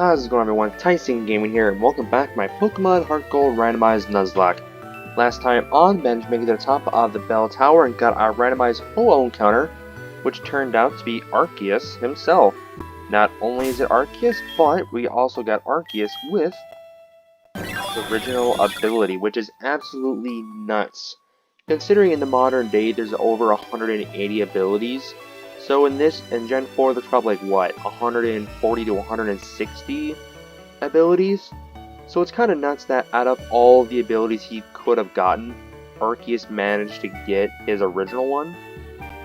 How's it going, everyone? Tyson Gaming here, and welcome back to my Pokemon HeartGold Randomized Nuzlock. Last time on, Ben making it to the top of the bell tower and got our randomized full encounter, which turned out to be Arceus himself. Not only is it Arceus, but we also got Arceus with the original ability, which is absolutely nuts. Considering in the modern day there's over 180 abilities, so in Gen 4 there's probably like what, 140 to 160 abilities? So it's kind of nuts that out of all the abilities he could have gotten, Arceus managed to get his original one,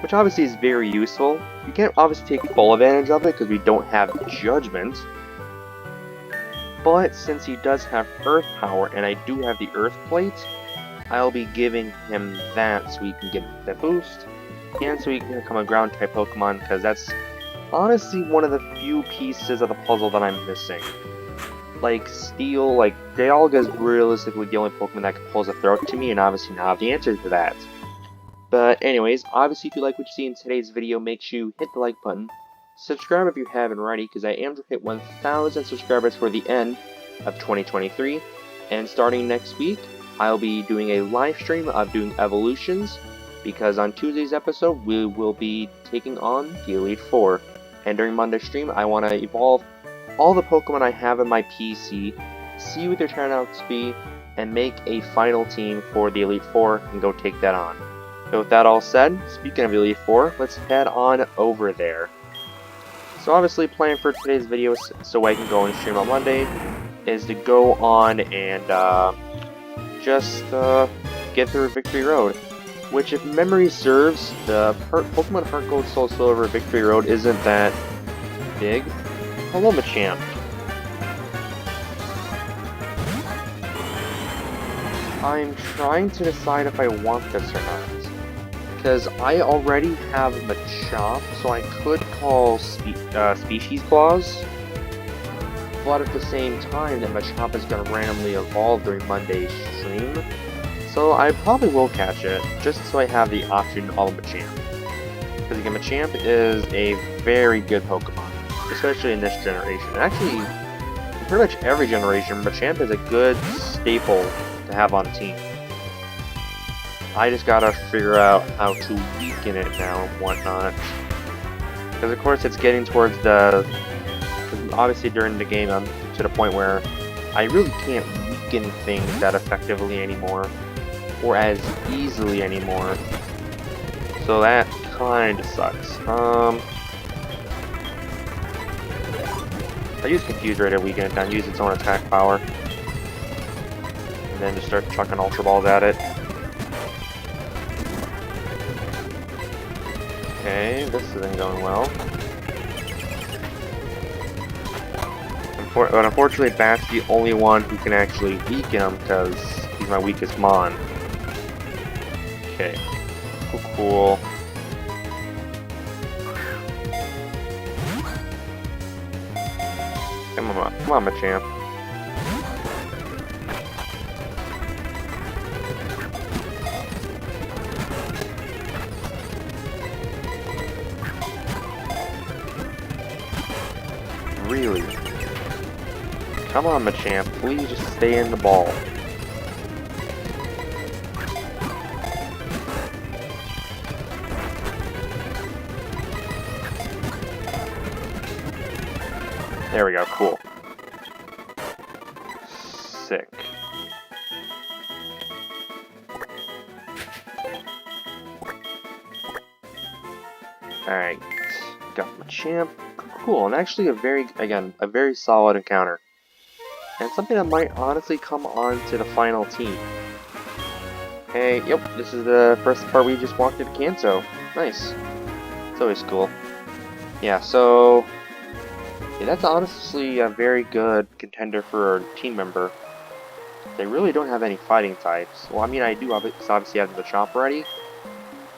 which obviously is very useful. You can't obviously take full advantage of it because we don't have Judgment, but since he does have Earth Power and I do have the Earth Plate, I'll be giving him that so he can get the boost, and so he can become a ground type Pokemon, because that's honestly one of the few pieces of the puzzle that I'm missing. Like Steel, like Dialga is realistically the only Pokemon that can pose a threat to me, and obviously now I have the answer to that. But anyways, obviously if you like what you see in today's video, make sure you hit the like button, subscribe if you haven't already, because I am to hit 1,000 subscribers for the end of 2023, and starting next week, I'll be doing a live stream of doing evolutions, because on Tuesday's episode we will be taking on the Elite Four, and during Monday's stream I want to evolve all the Pokemon I have in my PC, see what they turn out to be, and make a final team for the Elite Four and go take that on. So with that all said, speaking of Elite Four, let's head on over there. So obviously plan for today's video so I can go and stream on Monday is to go on and just get through Victory Road, which if memory serves, the Pokemon HeartGold Soul Silver Victory Road isn't that big. Hello, Machamp. I'm trying to decide if I want this or not, because I already have Machop, so I could call Species Clause. But at the same time, that Machop is going to randomly evolve during Monday's stream, so I probably will catch it, just so I have the option of Machamp. Because again, Machamp is a very good Pokemon, especially in this generation. And actually, in pretty much every generation, Machamp is a good staple to have on a team. I just gotta figure out how to weaken it now and whatnot. Because of course it's getting towards the... Obviously during the game I'm to the point where I really can't weaken things that effectively anymore, or as easily anymore. So that kinda sucks. I use Confuse Ray to weaken it down, use its own attack power, and then just start chucking Ultra Balls at it. Okay, this isn't going well. But unfortunately, Bat's the only one who can actually weaken him because he's my weakest Mon. Okay, cool. Come on, Machamp. Really? Come on, Machamp, please just stay in the ball. There we go, cool. Sick. Alright, got Machamp. Cool, and actually a very solid encounter. And something that might honestly come on to the final team. Hey, yep, this is the first part we just walked into Kanto. Nice. It's always cool. Yeah, so... yeah, that's honestly a very good contender for a team member. They really don't have any fighting types. Well, I mean, I do obviously have the Machop already,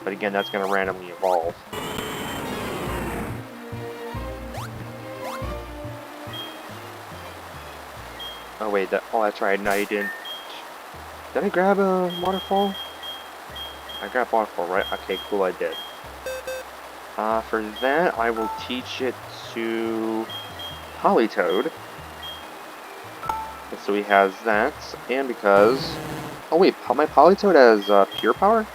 but again, that's going to randomly evolve. Oh wait, oh that's right, no you didn't. Did I grab a waterfall? I grabbed waterfall, right? Okay, cool, I did. For that, I will teach it to Politoed, Okay, so he has that, and because... Oh wait, my Politoed has pure power?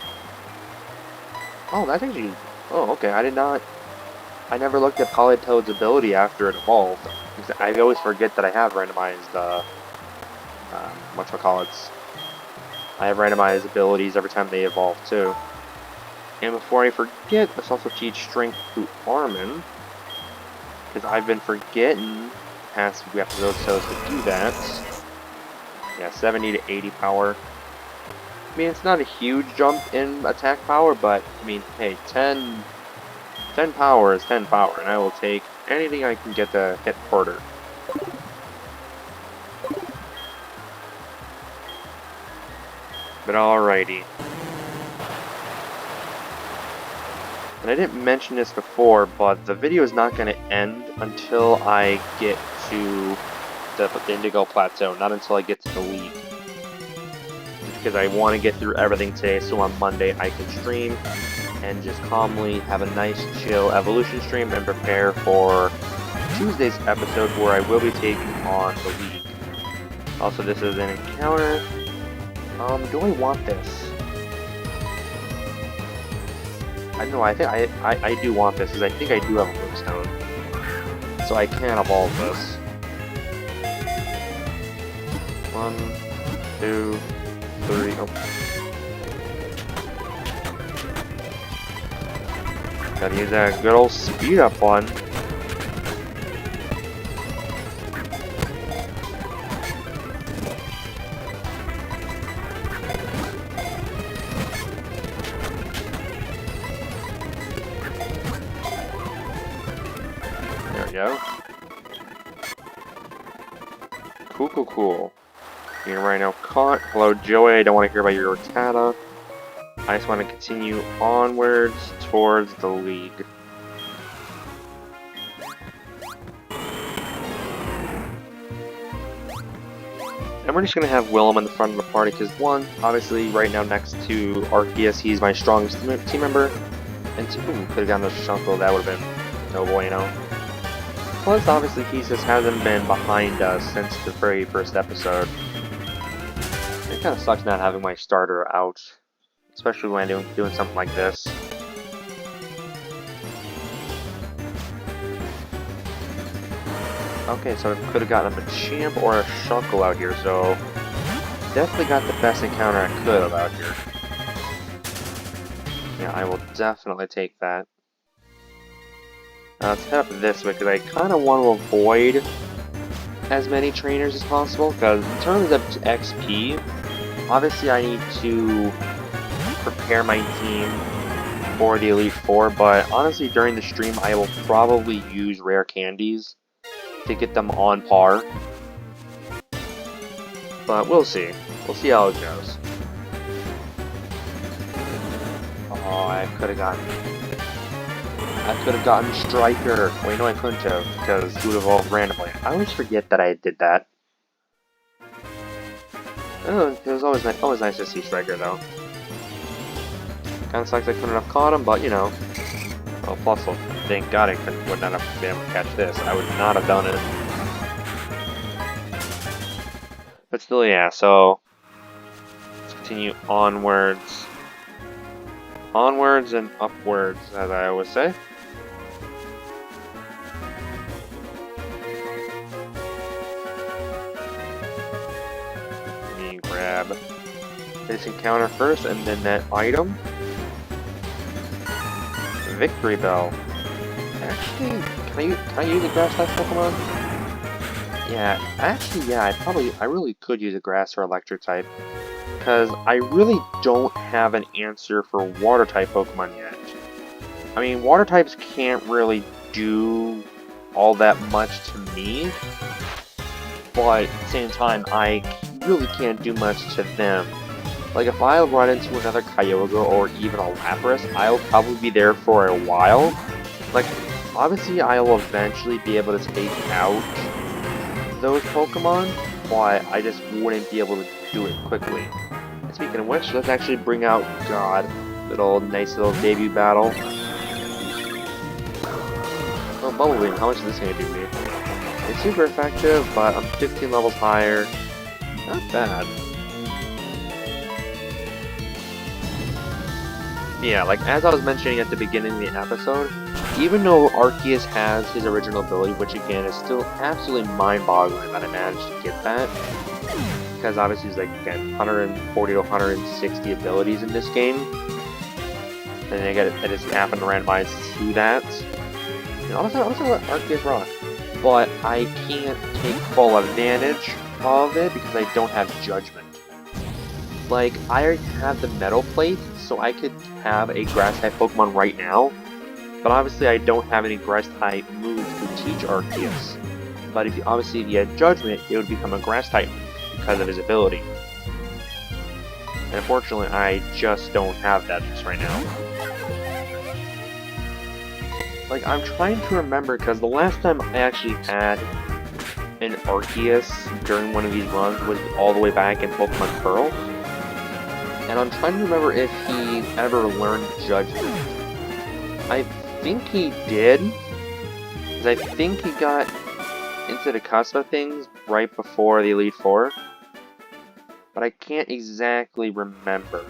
Oh, that's actually... Oh, okay, I did not... I never looked at Politoed's ability after it evolved. I always forget that I have randomized, whatchamacallits. I have randomized abilities every time they evolve, too. And before I forget, let's also teach Strength to Armin. Because I've been forgetting the past few episodes to do that. Yeah, 70 to 80 power. I mean, it's not a huge jump in attack power, but, I mean, hey, 10 power is 10 power, and I will take anything I can get to hit Porter. But alrighty. And I didn't mention this before, but the video is not going to end until I get to the Indigo Plateau, not until I get to the League. Because I want to get through everything today, so on Monday I can stream and just calmly have a nice, chill evolution stream and prepare for Tuesday's episode where I will be taking on the League. Also, this is an encounter. Do I want this? I don't know, I think I do want this, because I think I do have a Moonstone. So I can evolve this. 1, 2, 3, oh. Gotta use that good old speed up one. There we go. Cool. You're right now caught. Hello, Joey. I don't want to hear about your Rattata. I just want to continue onwards towards the League. And we're just going to have Willem in the front of the party because, one, obviously right now next to Arceus, he's my strongest team member. And two, could have gotten a Shunkle, that would have been no bueno. Plus, obviously, he just hasn't been behind us since the very first episode. It kind of sucks not having my starter out. Especially when I'm doing something like this. Okay, so I could have gotten a Machamp or a Shunkle out here, so definitely got the best encounter I could have out here. Yeah, I will definitely take that. Let's head up this way, because I kind of want to avoid as many trainers as possible, because in terms of XP, obviously I need to prepare my team for the Elite Four, but honestly during the stream I will probably use rare candies to get them on par. But we'll see. We'll see how it goes. Oh, I could have gotten Striker. Wait, no I couldn't have, because it would have evolved randomly. I always forget that I did that. Oh, it was always nice to see Striker though. Kinda sucks I couldn't have caught him, but you know. Well, plus, thank God I would not have been able to catch this. I would not have done it. But still, yeah, so let's continue onwards. Onwards and upwards, as I always say. Let me grab this encounter first, and then that item. Victory Bell. Actually, can I use a grass type Pokemon? Yeah, actually, yeah, I really could use a grass or electric type. Because I really don't have an answer for water type Pokemon yet. I mean, water types can't really do all that much to me. But at the same time, I really can't do much to them. Like, if I run into another Kyogre or even a Lapras, I'll probably be there for a while. Like, obviously I'll eventually be able to take out those Pokemon, but I just wouldn't be able to do it quickly. And speaking of which, let's actually bring out, God, nice little debut battle. Oh, Bubble Beam, how much is this going to do me? It's super effective, but I'm 15 levels higher. Not bad. Yeah, like as I was mentioning at the beginning of the episode, even though Arceus has his original ability, which again is still absolutely mind-boggling that I managed to get that, because obviously there's like, again, 140 to 160 abilities in this game, and I just happen to randomize to that. And also let Arceus rock, but I can't take full advantage of it because I don't have Judgment. Like, I already have the Metal Plate, so I could have a Grass-type Pokemon right now, but obviously I don't have any Grass-type moves to teach Arceus. But if you had Judgment, it would become a Grass-type because of his ability. And unfortunately, I just don't have that just right now. Like, I'm trying to remember, because the last time I actually had an Arceus during one of these runs was all the way back in Pokemon Pearl. And I'm trying to remember if he ever learned Judgment. I think he did, because I think he got into the cusp of things right before the Elite Four. But I can't exactly remember.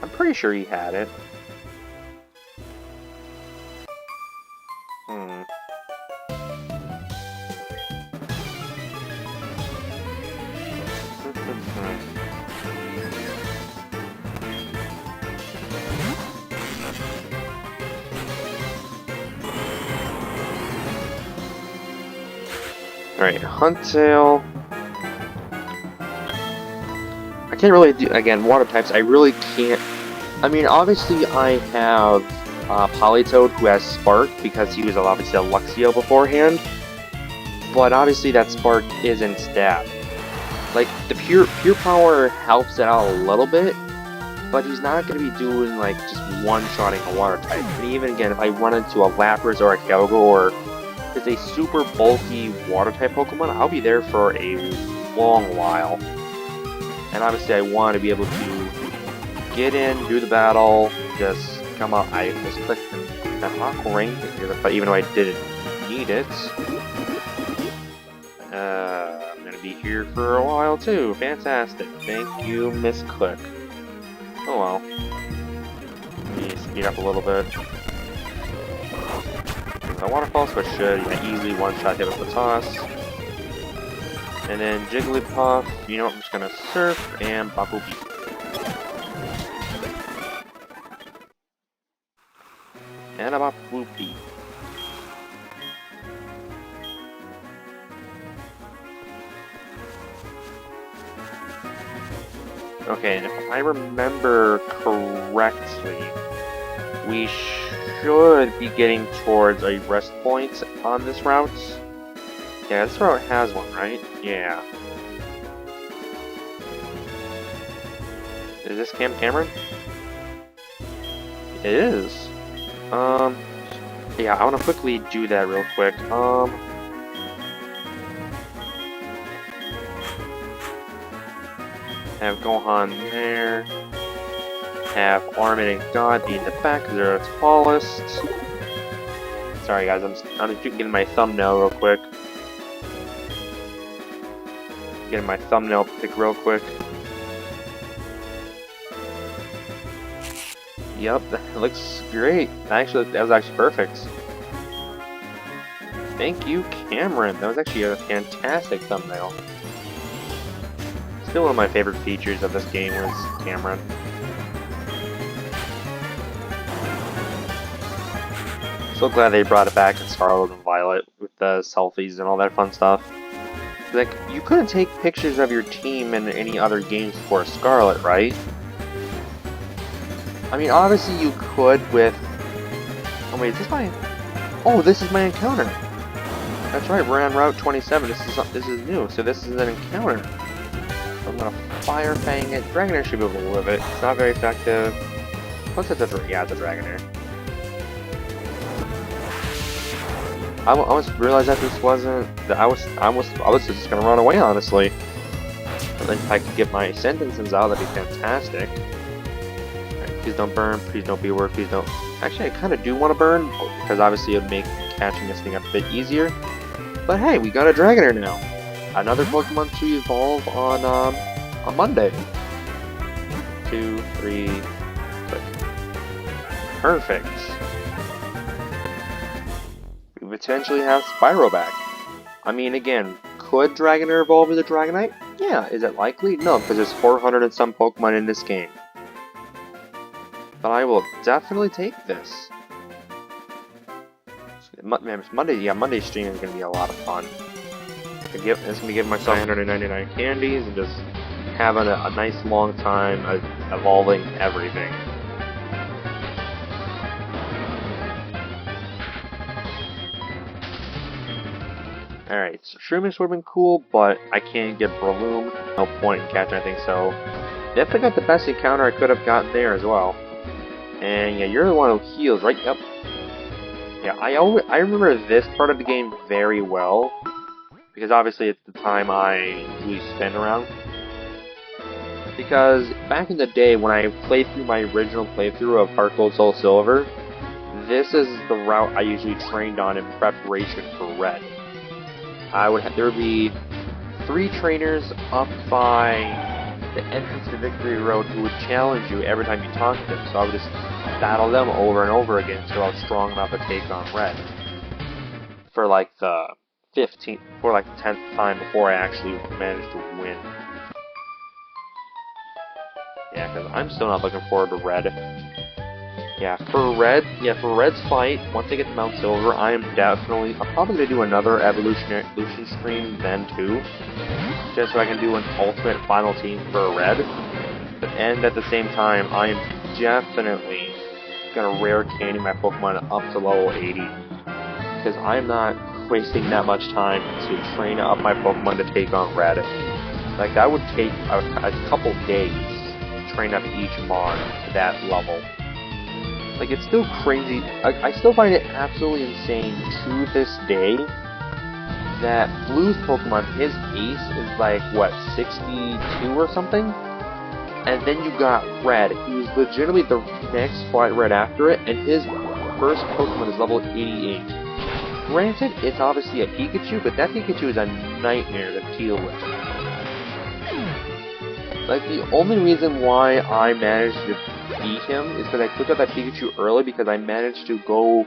I'm pretty sure he had it. Alright, Huntail. I can't really do, again, water types, I really can't. I mean, obviously I have Politoed who has Spark because he was obviously a Luxio beforehand. But obviously that Spark isn't Stab. Like, the pure power helps it out a little bit, but he's not going to be doing, like, just one-shotting a water type. And even again, if I run into a Lapras or a Kyogre or it's a super bulky water-type Pokemon, I'll be there for a long while. And obviously I want to be able to get in, do the battle, just come out. I just clicked the Aqua Ring, but even though I didn't need it, I'm going to be here for a while too. Fantastic. Thank you, Misclick. Oh well. Let me speed up a little bit. My Waterfall Switch should easily one-shot hit with the toss. And then Jigglypuff, you know what, I'm just gonna Surf and Bubble Beat. And a Bubble Beat. Okay, and if I remember correctly, we should be getting towards a rest point on this route. Yeah, this route has one, right? Yeah. Is this Cameron? It is. Yeah, I want to quickly do that real quick. Have Gohan there. Have Armin and God be in the back because they're the tallest. Sorry guys, I'm just getting my thumbnail real quick. Getting my thumbnail pick real quick. Yep, that looks great. Actually, that was actually perfect. Thank you, Cameron. That was actually a fantastic thumbnail. Still one of my favorite features of this game was Cameron. So glad they brought it back in Scarlet and Violet with the selfies and all that fun stuff. Like, you couldn't take pictures of your team in any other games before Scarlet, right? I mean, obviously you could with... Oh wait, is this my... Oh, this is my encounter! That's right, we're on Route 27, this is new, so this is an encounter. So I'm gonna Fire Fang it. Dragonair should be able to live it. It's not very effective. What's it? Yeah, it's a Dragonair. I almost realized that this wasn't... I was just gonna run away, honestly. And then if I could get my sentences out, that'd be fantastic. Right, please don't burn, please don't be worried, please don't... Actually, I kind of do want to burn, because obviously it would make catching this thing up a bit easier. But hey, we got a Dragonair now. Another Pokemon to evolve on Monday. 2, 3, click. Perfect. We potentially have Spyro back. I mean, again, could Dragonair evolve into Dragonite? Yeah. Is it likely? No, because there's 400 and some Pokemon in this game. But I will definitely take this. Monday's stream is going to be a lot of fun. It's going to be giving myself 999 candies and just having a nice long time evolving everything. Alright, so Shroomish would have been cool, but I can't get Breloom. No point in catching anything, so definitely got the best encounter I could have gotten there as well. And yeah, you're the one who heals, right? Yep. Yeah, I remember this part of the game very well, because obviously it's the time I usually spend around. Because back in the day when I played through my original playthrough of HeartGold Soul Silver, this is the route I usually trained on in preparation for Red. There would be 3 trainers up by the entrance to Victory Road who would challenge you every time you talked to them, so I would just battle them over and over again until I was strong enough to take on Red. For like the 10th time before I actually managed to win. Yeah, because I'm still not looking forward to Red. Yeah, for Red's fight, once I get to Mount Silver, I'm probably going to do another evolution stream then too. Just so I can do an ultimate final team for Red. And at the same time, I'm definitely going to rare candy my Pokemon up to level 80. Because I'm not wasting that much time to train up my Pokemon to take on Red. Like, that would take a couple days to train up each Mon to that level. Like, it's still crazy. I still find it absolutely insane to this day that Blue's Pokemon, his ace is like, what, 62 or something? And then you got Red, who's legitimately the next fight right after it, and his first Pokemon is level 88. Granted, it's obviously a Pikachu, but that Pikachu is a nightmare to deal with. Like, the only reason why I managed to beat him is because I took out that Pikachu early, because I managed to go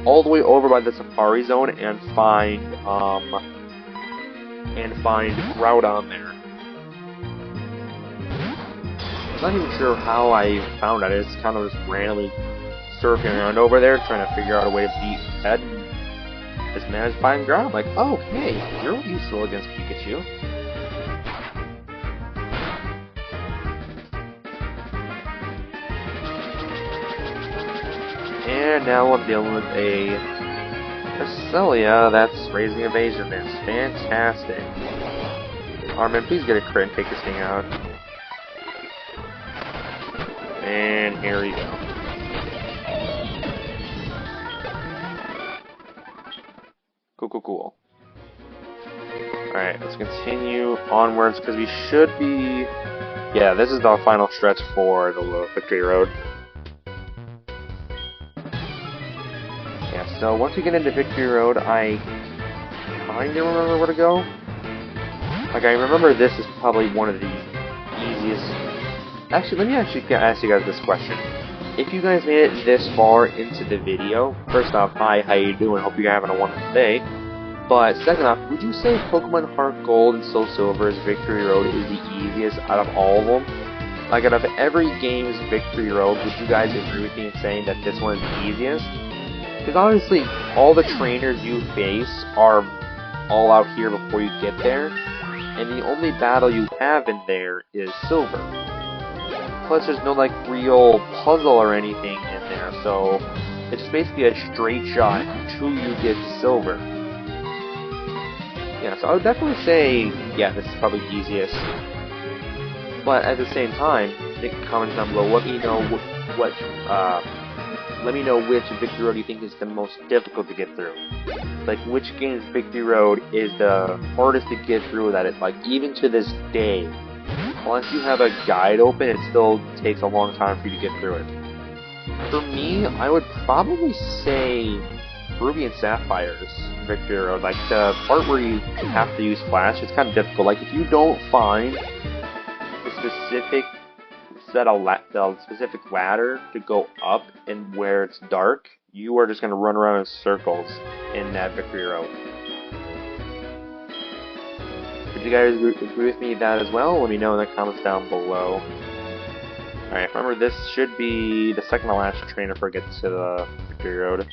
all the way over by the Safari Zone and find Groudon there. I'm not even sure how I found it. I just kind of just randomly surfing around over there, trying to figure out a way to beat Ed. Just managed to find Groudon. I'm like, oh, hey, you're useful against Pikachu. And now I'm dealing with a Cresselia that's raising evasion. That's fantastic. Armin, please get a crit and take this thing out. And here we go. Cool. Alright, let's continue onwards, because we should be... Yeah, this is the final stretch for the Victory Road. Yeah, so once we get into Victory Road, I kind of remember where to go. Like, I remember this is probably one of the easiest... Actually, let me ask you guys this question. If you guys made it this far into the video, first off, hi, how you doing? Hope you're having a wonderful day. But second off, would you say Pokemon HeartGold and Soul Silver's Victory Road is the easiest out of all of them? Like, out of every game's Victory Road, would you guys agree with me in saying that this one is the easiest? Because honestly, all the trainers you face are all out here before you get there, and the only battle you have in there is Silver. Plus, there's no, like, real puzzle or anything in there, so it's basically a straight shot until you get to Silver. Yeah, so I would definitely say, yeah, this is probably the easiest. But at the same time, make comments down below. Let me know let me know which Victory Road you think is the most difficult to get through. Like, which game's Victory Road is the hardest to get through that like, even to this day, unless you have a guide open, it still takes a long time for you to get through it. For me, I would probably say Ruby and Sapphire's Victory Road. Like, the part where you have to use Flash, it's kind of difficult. Like, if you don't find the specific the specific ladder to go up and where it's dark, you are just going to run around in circles in that Victory Road. Would you guys agree with me that as well? Let me know in the comments down below. Alright, remember this should be the second to last trainer before it gets to the Victory Road.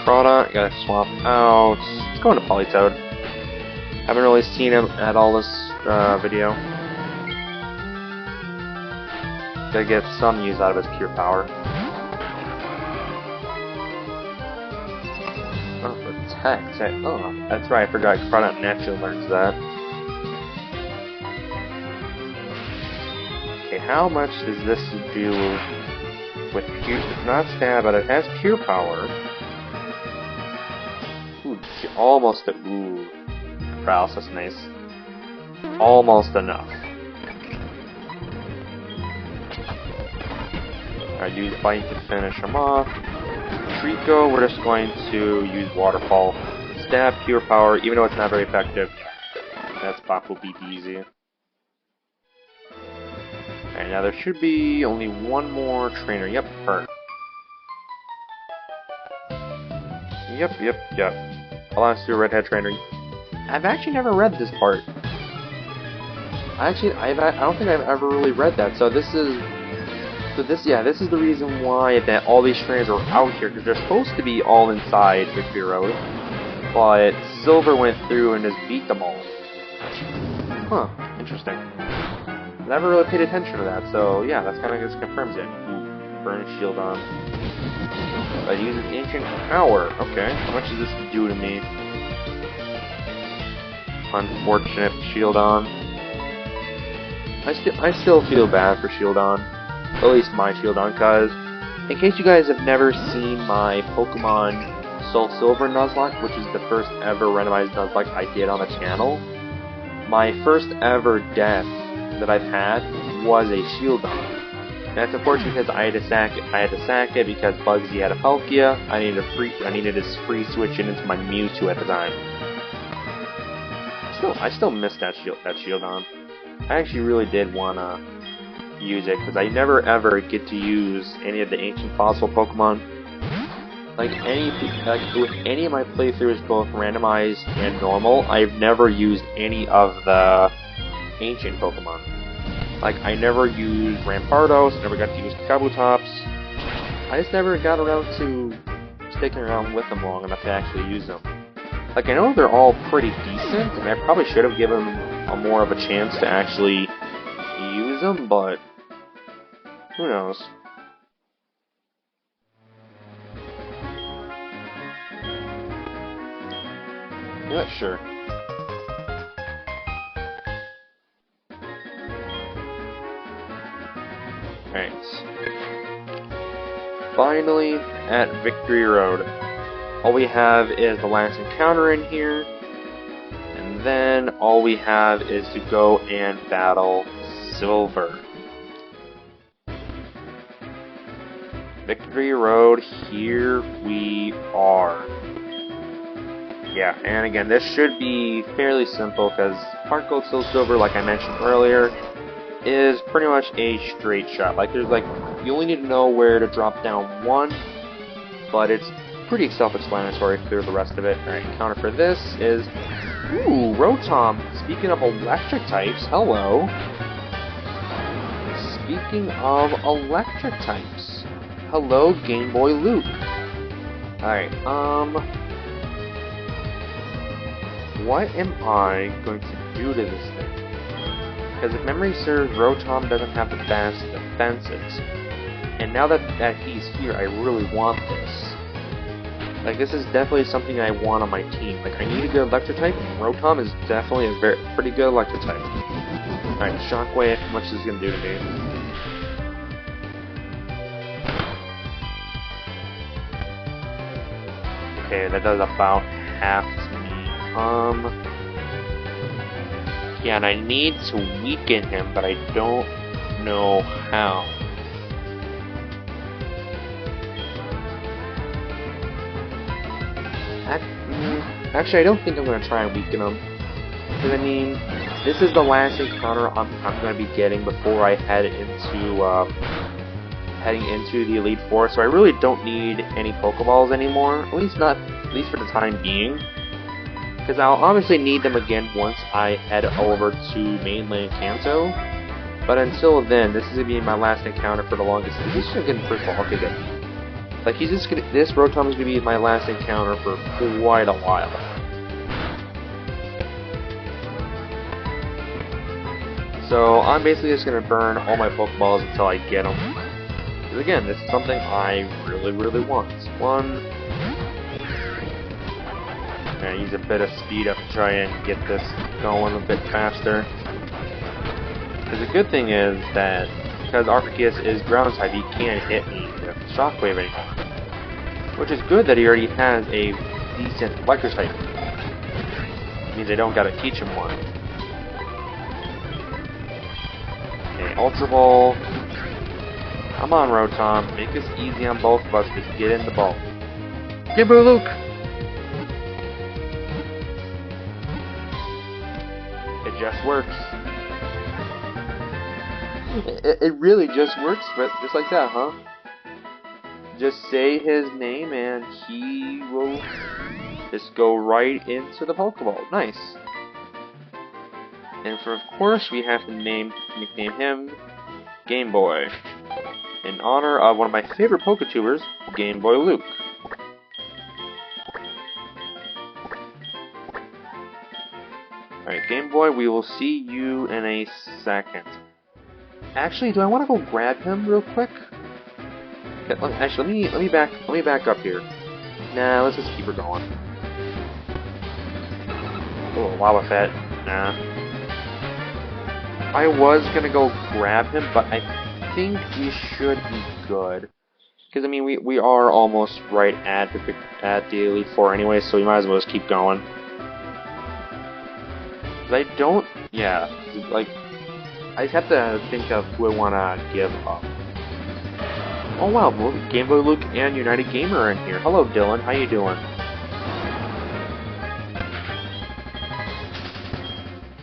Crawdaunt, gotta swap out. Let's go into Politoed. Haven't really seen him at all this video. Gotta get some use out of his pure power. Oh, protect. Oh, that's right, I forgot. Crawdaunt naturally learns that. Okay, how much does this do with pure? It's not stab, but it has pure power. Ooh, almost ooh. Paralysis, nice. Almost enough. I use Bite to finish him off. Trico, we're just going to use Waterfall. Stab, pure power, even though it's not very effective. That's Bop will beat easy. Alright, now there should be only one more trainer. Yep, her. Yep. I'll ask you a redhead trainer. I've actually never read this part. I don't think I've ever really read that. So this is the reason why that all these trainers are out here, because they're supposed to be all inside Victory Road, but Silver went through and just beat them all. Huh? Interesting. Never really paid attention to that. So yeah, that's kind of just confirms it. Burn shield on. I use an ancient power. Okay, how much does this do to me? Unfortunate shield on. I still feel bad for shield on. At least my shield on, cause in case you guys have never seen my Pokemon Soul Silver Nuzlock, which is the first ever randomized Nuzlock I did on the channel, my first ever death that I've had was a shield on. That's unfortunate because I had to sack it because Bugsy had a Palkia. I needed to free switch it into my Mewtwo at the time. I still miss that shield on. I actually really did wanna use it because I never ever get to use any of the ancient fossil Pokemon. Like with any of my playthroughs, both randomized and normal, I've never used any of the ancient Pokemon. Like, I never used Rampardos, never got to use Kabutops. I just never got around to sticking around with them long enough to actually use them. Like, I know they're all pretty decent, and I probably should have given them more of a chance to actually use them, but who knows. Yeah, sure. Alright. Finally, at Victory Road. All we have is the last encounter in here, and then all we have is to go and battle Silver. Victory Road, here we are. Yeah, and again, this should be fairly simple, because HeartGold Soul Silver, like I mentioned earlier, is pretty much a straight shot. Like, you only need to know where to drop down one, but it's pretty self-explanatory through the rest of it. Alright, counter for this is... Ooh, Rotom! Speaking of electric types, hello! Speaking of electric types, hello, Game Boy Luke. Alright, what am I going to do to this thing? Because if memory serves, Rotom doesn't have the best defenses. And now that he's here, I really want this. Like, this is definitely something I want on my team. Like, I need a good electric type, and Rotom is definitely a pretty good electric type. Alright, Shockwave, how much is this gonna do to me? Okay, that does about half to me. Yeah, and I need to weaken him, but I don't know how. Actually, I don't think I'm going to try and weaken him. Because, I mean, this is the last encounter I'm going to be getting before I head into, heading into the Elite Four, so I really don't need any Pokeballs anymore. At least for the time being. Because I'll obviously need them again once I head over to mainland Kanto. But until then, this is going to be my last encounter for the longest. He's just going to first of all, okay, good. Like, he's just gonna, this Rotom is gonna be my last encounter for quite a while. So, I'm basically just gonna burn all my Pokeballs until I get them. Because again, this is something I really, really want. One. I'm gonna use a bit of speed up to try and get this going a bit faster. Because the good thing is that, because Arceus is ground type, he can't hit me with Shockwave anymore. Which is good that he already has a decent electric type. It means I don't gotta teach him one. Okay, Ultra Ball. Come on, Rotom. Make this easy on both of us. Just get in the ball. Give her Luke! It just works. It really just works, but just like that, huh? Just say his name and he will just go right into the Pokeball. Nice. And of course we have to nickname him Game Boy, in honor of one of my favorite Poketubers, Game Boy Luke. Alright, Game Boy, we will see you in a second. Actually, do I want to go grab him real quick? Okay, actually, let me back up here. Nah, let's just keep her going. Oh, Wobbuffet. Nah. I was gonna go grab him, but I think we should be good. Because I mean, we are almost right at the Elite Four anyway, so we might as well just keep going. I don't. Yeah, like I just have to think of who I wanna give up. Oh wow, Game Boy Luke and United Gamer are in here. Hello Dylan, how you doing?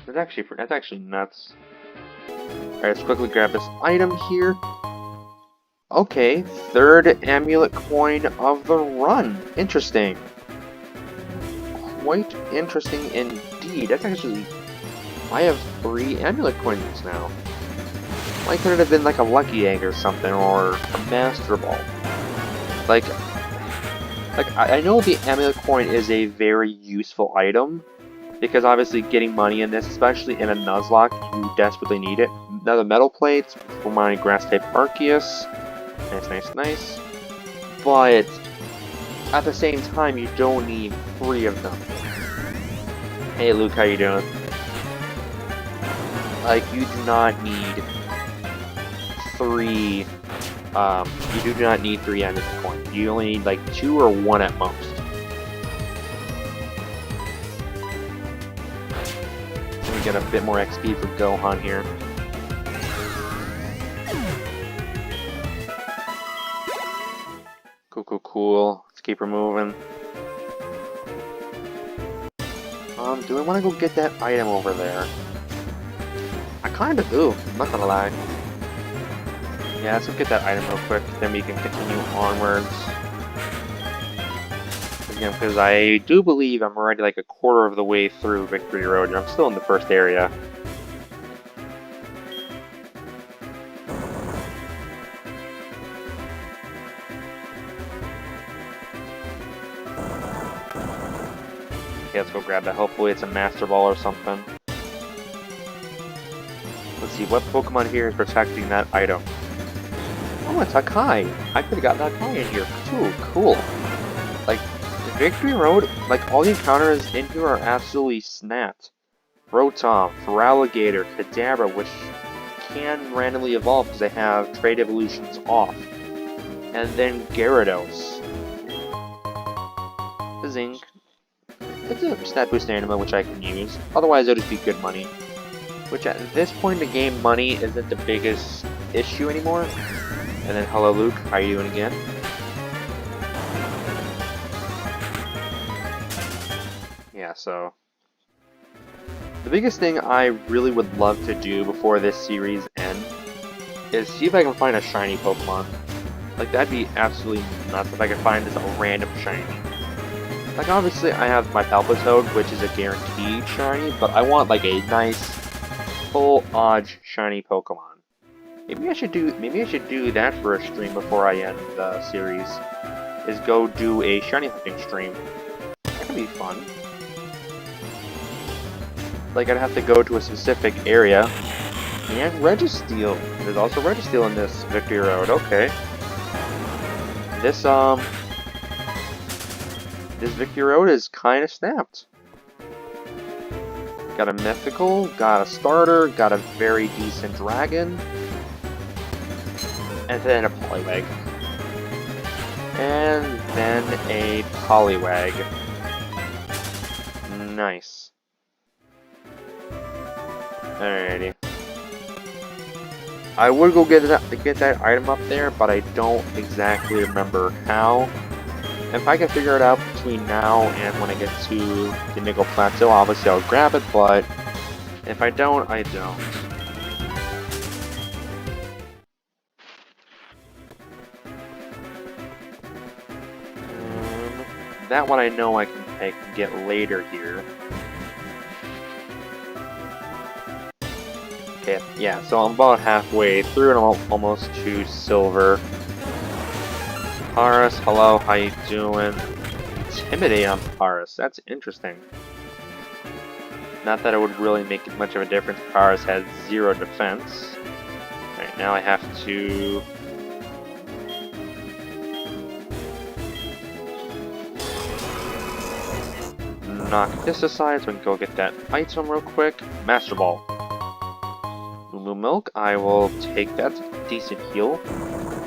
That's actually nuts. Alright, let's quickly grab this item here. Okay, third amulet coin of the run. Interesting. Quite interesting indeed. That's actually... I have 3 amulet coins now. Why couldn't it have been like a lucky egg or something, or a master ball? Like I know the amulet coin is a very useful item, because obviously getting money in this, especially in a Nuzlocke, you desperately need it. Another metal plates for my grass type Arceus. Nice. But at the same time, you don't need 3 of them. Hey Luke, how you doing? Like, you do not need 3, you do not need 3 amulet coins. You only need like 2 or 1 at most. Let me get a bit more XP for Gohan here. Cool. Let's keep her moving. Do I want to go get that item over there? I kinda do, I'm not gonna lie. Yeah, let's go get that item real quick, then we can continue onwards. Again, because I do believe I'm already like a quarter of the way through Victory Road, and I'm still in the first area. Okay, let's go grab that. Hopefully it's a Master Ball or something. Let's see, what Pokemon here is protecting that item? Oh, it's Hakai! I could've gotten Hakai in here, too, cool. Like, Victory Road, like, all the encounters in here are absolutely snapped. Rotom, Feraligatr, Kadabra, which can randomly evolve because they have trade evolutions off. And then Gyarados. Zing. It's a stat boost animal which I can use, otherwise it'll just be good money. Which at this point in the game, money isn't the biggest issue anymore. And then hello Luke, how you doing again? Yeah, so the biggest thing I really would love to do before this series ends is see if I can find a shiny Pokemon. Like, that'd be absolutely nuts if I could find just a random shiny. Like, obviously I have my Palpitoad, which is a guaranteed shiny, but I want like a nice full odds shiny Pokemon. Maybe I should do that for a stream before I end the series. Is go do a shiny hunting stream. That could be fun. Like, I'd have to go to a specific area. And Registeel. There's also Registeel in this Victory Road. Okay. This Victory Road is kind of snapped. Got a Mythical, got a Starter, got a very decent Dragon, and then a Poliwag. And then a Poliwag. Nice. Alrighty. I would go get that item up there, but I don't exactly remember how. If I can figure it out between now and when I get to the Nickel Plateau, obviously I'll grab it, but if I don't, I don't. That one I know I can get later here. Okay, yeah, so I'm about halfway through and I'm almost to silver. Paris, hello, how you doing? Intimidate on Paris, that's interesting. Not that it would really make much of a difference. Paris has 0 defense. Alright, now I have to... knock this aside so we can go get that item real quick. Master Ball. Moo Milk, I will take that. Decent heal.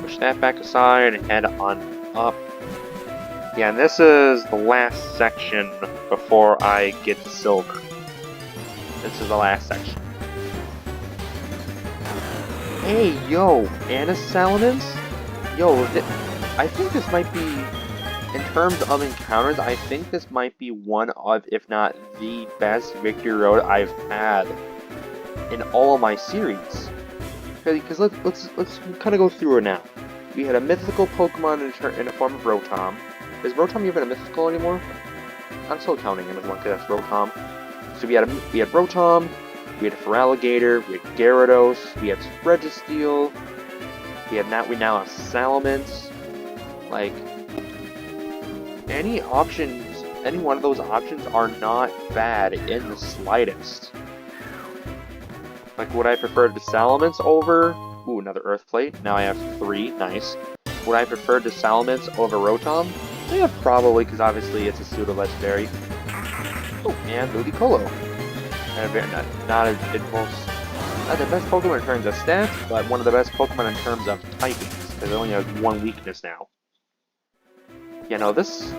Push that back aside and head on up. Yeah, and this is the last section before I get to silver. This is the last section. Hey, yo, Anna Salamence? Yo, I think this might be, in terms of encounters, I think this might be one of, if not the best Victory Road I've had in all of my series. Because let's kind of go through it now. We had a mythical Pokemon in the form of Rotom. Is Rotom even a mythical anymore? I'm still counting him as one because that's Rotom. So we had Rotom, we had a Feraligatr, we had Gyarados, we had Registeel, we now have Salamence. Like, any one of those options are not bad in the slightest. Like, would I prefer the Salamence over... Ooh, another Earth Plate. Now I have 3. Nice. Would I prefer the Salamence over Rotom? Yeah, probably, because obviously it's a pseudo-legendary. Oh, and Ludicolo. Not the best Pokemon in terms of stats, but one of the best Pokemon in terms of typings, because it only has 1 weakness now. Yeah, no, this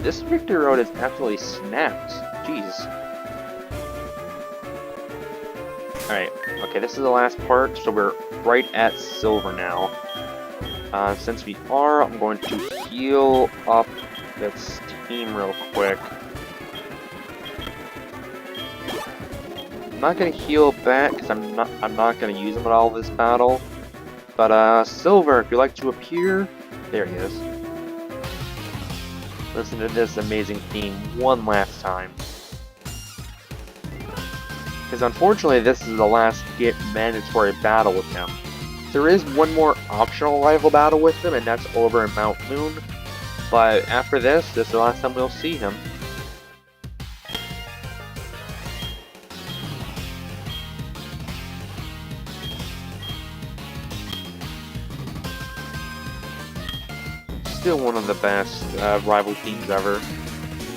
Victory Road is absolutely snapped. Jeez. Alright, okay, this is the last part, so we're right at silver now. Since we are, I'm going to heal up this team real quick. I'm not going to heal back, because I'm not going to use him at all this battle. But, Silver, if you'd like to appear, there he is. Listen to this amazing theme one last time. Because unfortunately, this is the last mandatory battle with him. There is one more optional rival battle with him, and that's over in Mount Moon. But after this is the last time we'll see him. still one of the best rival teams ever.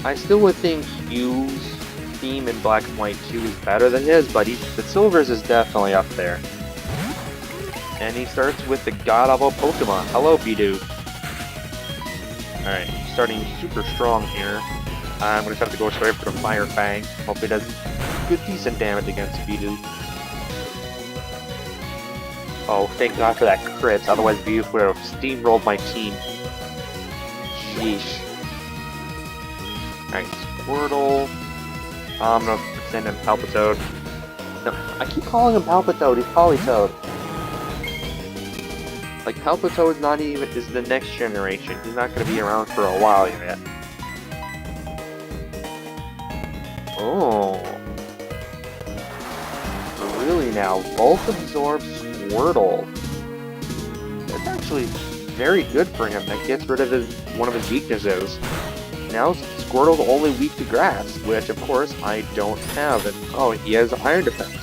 I still would think Hugh's theme in Black and White 2 is better than his, but the Silver's is definitely up there. And he starts with the god-awful Pokemon. Hello, Bidoof. Alright, starting super strong here. I'm going to have to go straight for the Fire Fang. Hope it does good, decent damage against Bidoof. Oh, thank God for that crit, otherwise Bidoof would have steamrolled my team. Sheesh. Alright, Squirtle. I'm gonna send him Palpitoad. No, I keep calling him Palpitoad, he's Politoad. Like, Palpitoad is the next generation. He's not gonna be around for a while yet. Oh. Really now, Bulk Absorb Squirtle. That's actually very good for him. That gets rid of one of his weaknesses. Now Squirtle's only weak to grass, which of course I don't have. And oh, he has Iron Defense.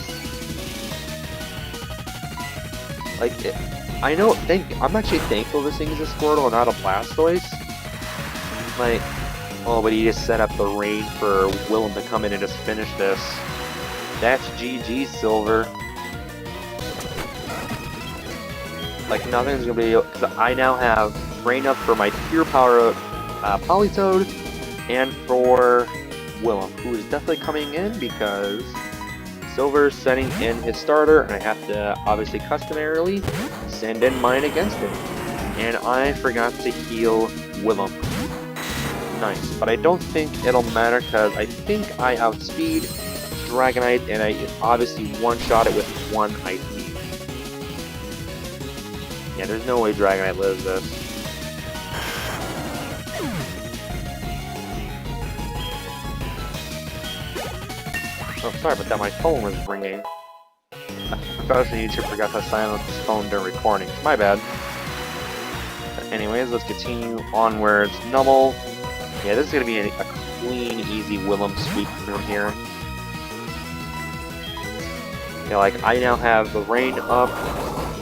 Like, I'm actually thankful this thing is a Squirtle and not a Blastoise. Like, oh, but he just set up the rain for Willem to come in and just finish this. That's GG, Silver. Like, nothing's gonna be able, because I now have rain up for my Pure Power Politoad, and for Willem, who is definitely coming in because Silver's sending in his starter, and I have to obviously customarily send in mine against him. And I forgot to heal Willem. Nice, but I don't think it'll matter because I think I outspeed Dragonite, and I obviously one-shot it with one Ice Beam. Yeah, there's no way Dragonite lives this. Oh, sorry about that, my phone was ringing. Unfortunately, YouTube forgot to silence his phone during recording. My bad. But anyways, let's continue onwards. Numble. Yeah, this is gonna be a clean, easy Willem sweep from here. Yeah, like, I now have the rain up.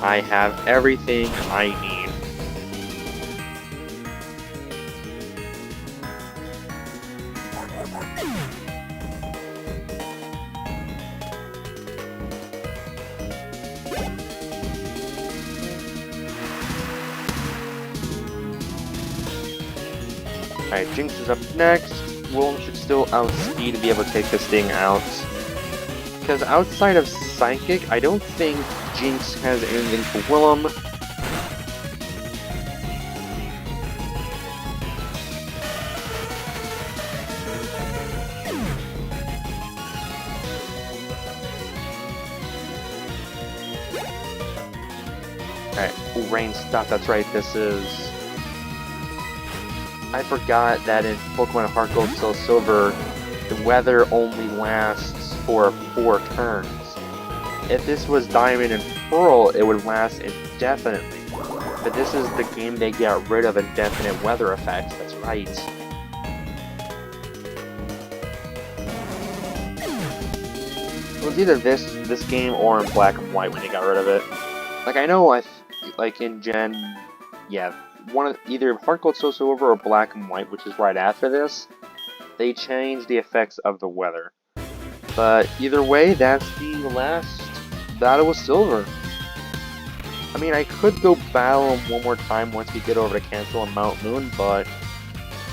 I have everything I need. Alright, Jinx is up next. Willem should still outspeed to be able to take this thing out. Because outside of Psychic, I don't think Jinx has anything for Willem. Alright, rain stop, that's right, this is... I forgot that in Pokemon HeartGold Soul Silver, the weather only lasts for 4 turns. If this was Diamond and Pearl, it would last indefinitely. But this is the game they got rid of indefinite weather effects, that's right. It was either this game or in Black and White when they got rid of it. Like, I know, like in Gen... yeah, either HeartGold Soul Silver or Black and White, which is right after this, they changed the effects of the weather. But either way, that's the last battle with Silver. I mean, I could go battle him one more time once we get over to Cancel and Mount Moon, but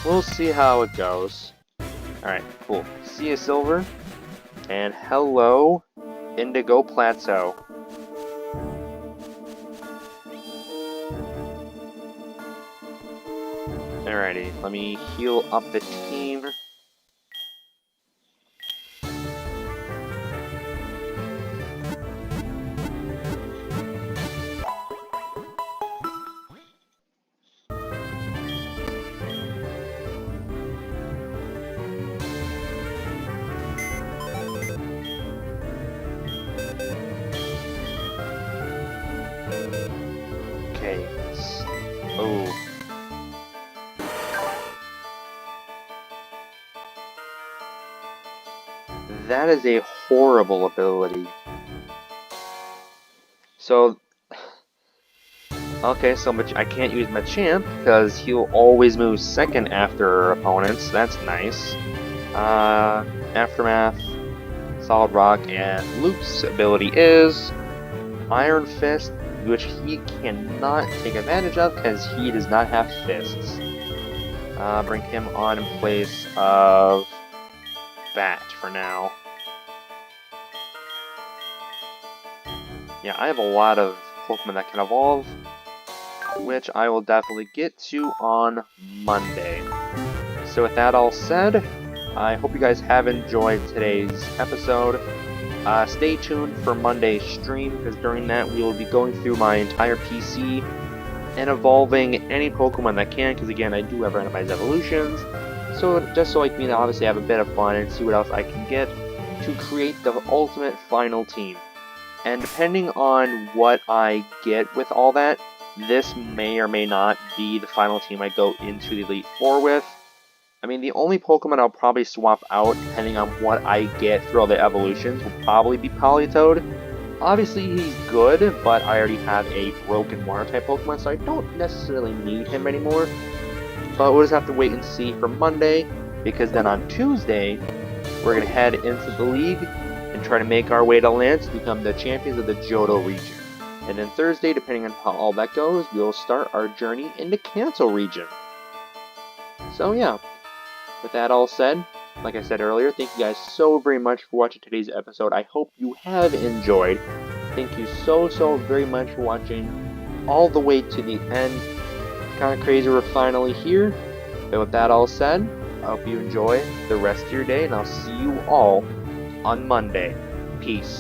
we'll see how it goes. Alright, cool. See you, Silver. And hello, Indigo Plateau. Alrighty, let me heal up the team. Okay. Oh. That is a horrible ability. So, Okay, so I can't use Machamp because he'll always move second after opponents. That's nice. Aftermath, Solid Rock, and Luke's ability is Iron Fist, which he cannot take advantage of because he does not have fists. Bring him on in place of Bat for now. Yeah, I have a lot of Pokemon that can evolve, which I will definitely get to on Monday. So with that all said, I hope you guys have enjoyed today's episode. Stay tuned for Monday's stream, because during that we will be going through my entire PC and evolving any Pokemon that can, because again, I do have randomized evolutions, so just so I can obviously have a bit of fun and see what else I can get to create the ultimate final team. And depending on what I get with all that, this may or may not be the final team I go into the Elite Four with. I mean, the only Pokemon I'll probably swap out, depending on what I get through all the evolutions, will probably be Politoed. Obviously, he's good, but I already have a broken Water-type Pokemon, so I don't necessarily need him anymore. But we'll just have to wait and see for Monday, because then on Tuesday, we're going to head into the league and try to make our way to Lance to become the champions of the Johto region. And then Thursday, depending on how all that goes, we'll start our journey into Kanto region. So yeah, with that all said, like I said earlier, thank you guys so very much for watching today's episode. I hope you have enjoyed. Thank you so very much for watching all the way to the end. It's kind of crazy we're finally here. But with that all said, I hope you enjoy the rest of your day, and I'll see you all on Monday. Peace.